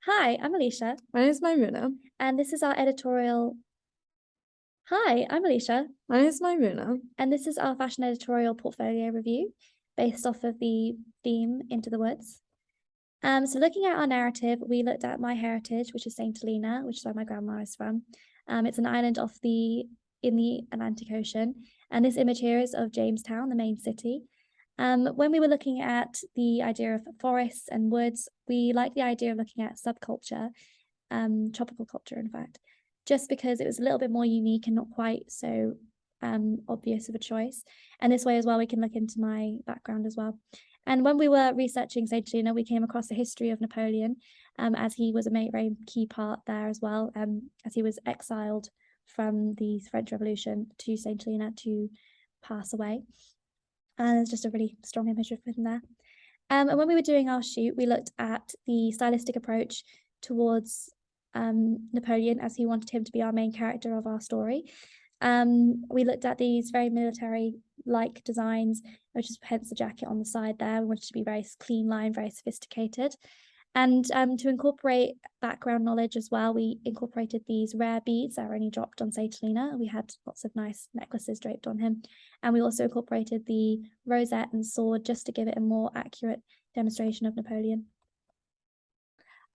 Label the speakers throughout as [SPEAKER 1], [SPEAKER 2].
[SPEAKER 1] Hi, I'm Alicia,
[SPEAKER 2] My name is Maimuna.
[SPEAKER 1] and this is our editorial. Hi, I'm Alicia,
[SPEAKER 2] My name is Maimuna.
[SPEAKER 1] and this is our fashion editorial portfolio review based off of the theme Into the Woods. So looking at our narrative, we looked at my heritage, which is Saint Helena, which is where my grandma is from. It's an island in the Atlantic Ocean, and this image here is of Jamestown, the main city. When we were looking at the idea of forests and woods, we like the idea of looking at subculture, tropical culture, in fact, just because it was a little bit more unique and not quite so obvious of a choice. And this way as well, we can look into my background as well. And when we were researching Saint Helena, we came across the history of Napoleon, as he was a very key part there as well, as he was exiled from the French Revolution to Saint Helena to pass away. And there's just a really strong image of him there. And when we were doing our shoot, we looked at the stylistic approach towards Napoleon, as he wanted him to be our main character of our story. We looked at these very military-like designs, which is hence the jacket on the side there. We wanted to be very clean line, very sophisticated. And to incorporate background knowledge as well, we incorporated these rare beads that are only dropped on Saint Helena. We had lots of nice necklaces draped on him. And we also incorporated the rosette and sword just to give it a more accurate demonstration of Napoleon.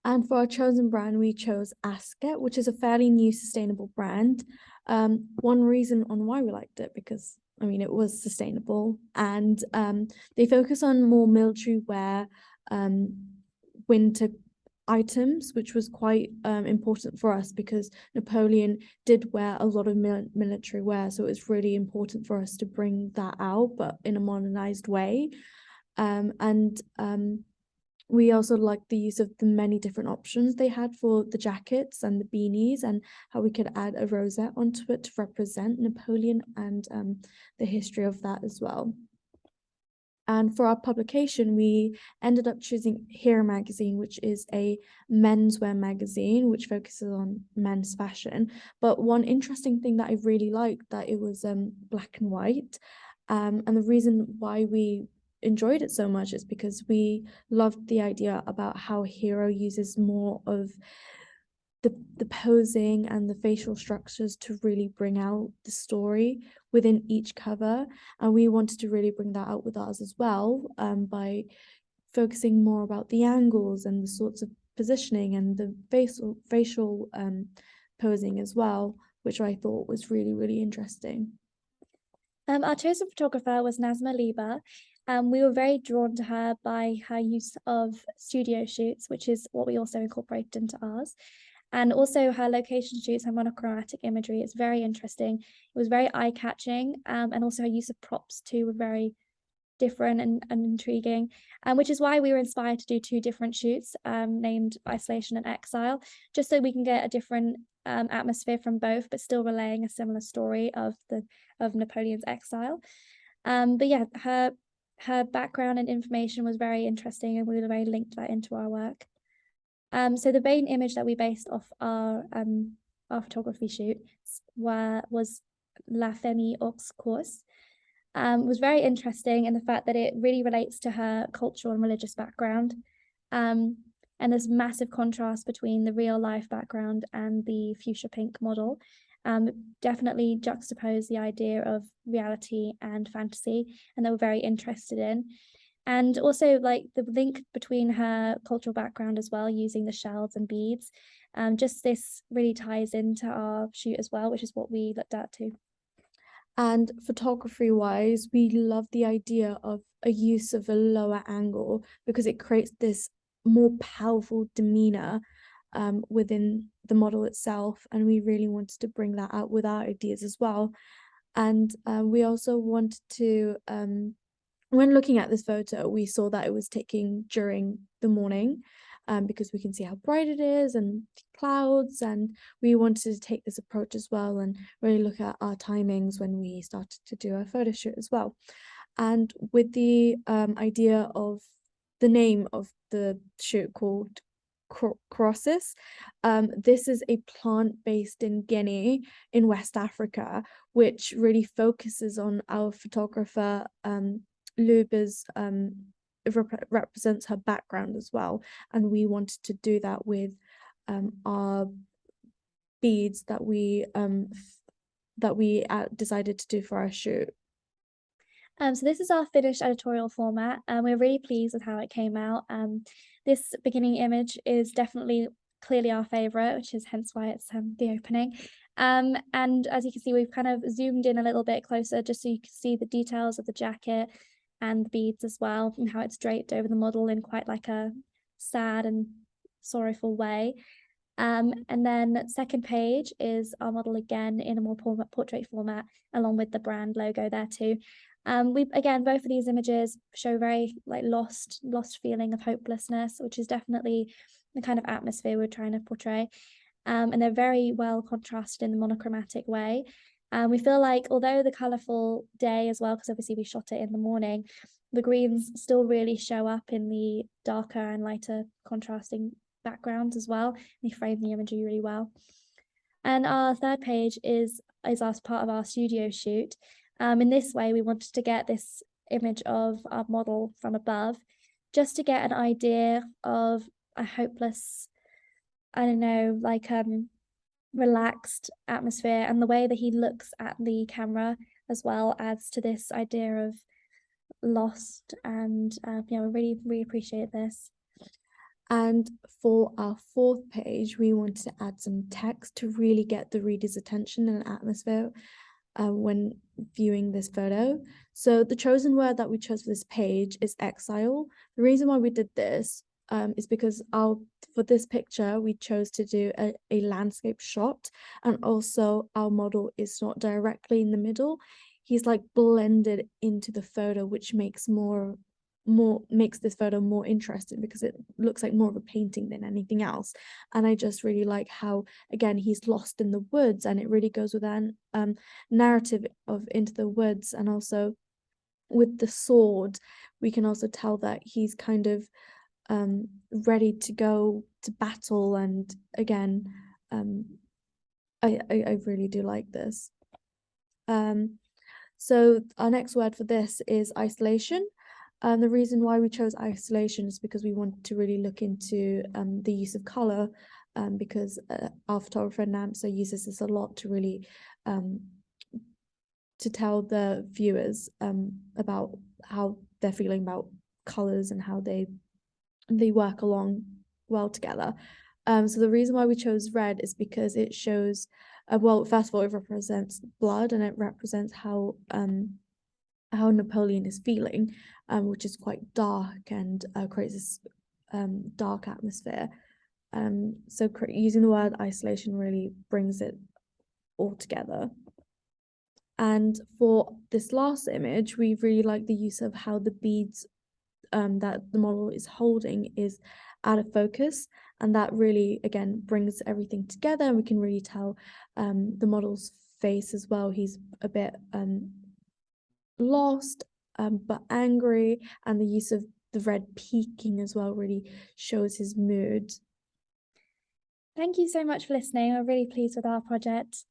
[SPEAKER 2] And for our chosen brand, we chose Asket, which is a fairly new sustainable brand. One reason on why we liked it, because it was sustainable, and they focus on more military wear, winter items, which was quite important for us because Napoleon did wear a lot of military wear, so it was really important for us to bring that out, but in a modernized way. We also liked the use of the many different options they had for the jackets and the beanies, and how we could add a rosette onto it to represent Napoleon and the history of that as well. And for our publication, we ended up choosing Hero magazine, which is a menswear magazine, which focuses on men's fashion. But one interesting thing that I really liked, that it was black and white. And the reason why we enjoyed it so much is because we loved the idea about how Hero uses more of the posing and the facial structures to really bring out the story within each cover, and we wanted to really bring that out with ours as well, by focusing more about the angles and the sorts of positioning and the facial posing as well, which I thought was really interesting.
[SPEAKER 1] Our chosen photographer was Nazma Liba. We were very drawn to her by her use of studio shoots, which is what we also incorporated into ours. And also her location shoots, her monochromatic imagery is very interesting. It was very eye-catching, and also her use of props too were very different and intriguing, which is why we were inspired to do two different shoots, named Isolation and Exile, just so we can get a different atmosphere from both, but still relaying a similar story of Napoleon's exile. But yeah, her background and information was very interesting, and we very linked that into our work. So the main image that we based off our photography shoot was La Femme aux Courses. Was very interesting in the fact that it really relates to her cultural and religious background. And there's massive contrast between the real life background and the fuchsia pink model. Definitely juxtapose the idea of reality and fantasy, and they were very interested in. And also like the link between her cultural background as well, using the shells and beads. Just this really ties into our shoot as well, which is what we looked at too.
[SPEAKER 2] And photography wise, we love the idea of a use of a lower angle because it creates this more powerful demeanor within the model itself, and we really wanted to bring that out with our ideas as well. And we also wanted to, when looking at this photo, we saw that it was taken during the morning, because we can see how bright it is and clouds, and we wanted to take this approach as well and really look at our timings when we started to do our photo shoot as well. And with the idea of the name of the shoot called Crosses, this is a plant based in Guinea in West Africa, which really focuses on our photographer Luba's represents her background as well, and we wanted to do that with our beads that we decided to do for our shoot.
[SPEAKER 1] So this is our finished editorial format, and we're really pleased with how it came out. This beginning image is definitely clearly our favorite, which is hence why it's the opening. And as you can see, we've kind of zoomed in a little bit closer just so you can see the details of the jacket and the beads as well, and how it's draped over the model in quite like a sad and sorrowful way. And then second page is our model again in a more portrait format, along with the brand logo there too. We again, both of these images show very like lost feeling of hopelessness, which is definitely the kind of atmosphere we're trying to portray. And they're very well contrasted in the monochromatic way. We feel like although the colourful day as well, because obviously we shot it in the morning, the greens still really show up in the darker and lighter contrasting backgrounds as well. They frame the imagery really well. And our third page is as part of our studio shoot. In this way, we wanted to get this image of our model from above, just to get an idea of a hopeless, I don't know, like relaxed atmosphere, and the way that he looks at the camera as well adds to this idea of lost. And yeah, we really appreciate this.
[SPEAKER 2] And for our fourth page, we wanted to add some text to really get the reader's attention and atmosphere when viewing this photo. So the chosen word that we chose for this page is exile. The reason why we did this is because for this picture, we chose to do a landscape shot, and also our model is not directly in the middle. He's like blended into the photo, which makes this photo more interesting because it looks like more of a painting than anything else. And I just really like how, again, he's lost in the woods, and it really goes with that narrative of Into the Woods. And also with the sword, we can also tell that he's kind of ready to go to battle. And again, I really do like this. So our next word for this is isolation. The reason why we chose isolation is because we wanted to really look into the use of color, because our photographer Namsa uses this a lot to really to tell the viewers about how they're feeling about colors and how they work along well together. So the reason why we chose red is because it shows, well, first of all, it represents blood, and it represents how Napoleon is feeling, which is quite dark and creates this dark atmosphere. So using the word isolation really brings it all together. And for this last image, we really like the use of how the beads that the model is holding is out of focus, and that really, again, brings everything together, and we can really tell the model's face as well. He's a bit lost, but angry, and the use of the red peaking as well really shows his mood.
[SPEAKER 1] Thank you so much for listening. We're really pleased with our project.